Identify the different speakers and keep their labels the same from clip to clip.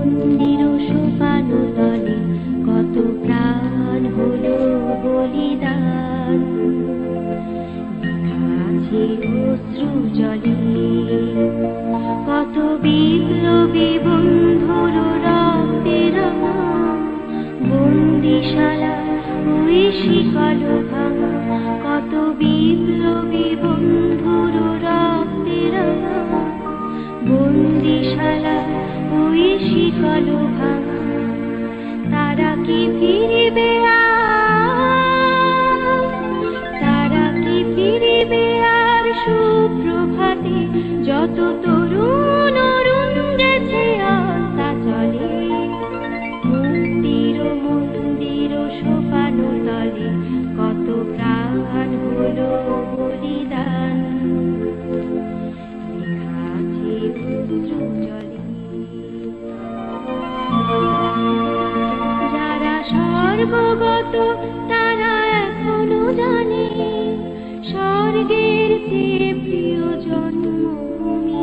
Speaker 1: মন্দির সোপানো তলে কত প্রাণ হলো বলিদান, আছে অশ্রু জলে কত বিপ্লবী বন্ধুর রক্তের বন্দিশালা ওই শিকল ভাঙা, কত বিপ্লবী বন্ধুর রক্তের বন্দিশালা ওই শিকল ভাঙা। তারা কি ফিরিবে আর, তারা কি ফিরিবে আর সুপ্রভাতে, যত তরুণ অরুণ গেছে আস্তা চলে। মন্দির মন্দির সোপানো তলে কত প্রাণ হলো বলিদান, লেখা আছে অশ্রু জলে। যারা স্বর্গগত তারা এখনো জানে স্বর্গের চেয়ে প্রিয় জন্মভূমি,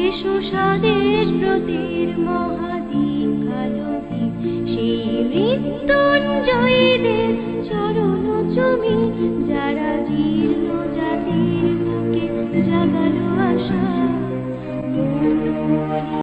Speaker 1: এসো স্বদেশ ব্রতের মহাদীক্ষালোভী, সেই মৃত্যুঞ্জয়ীদের চরণ চুমি। যারা জীর্ণ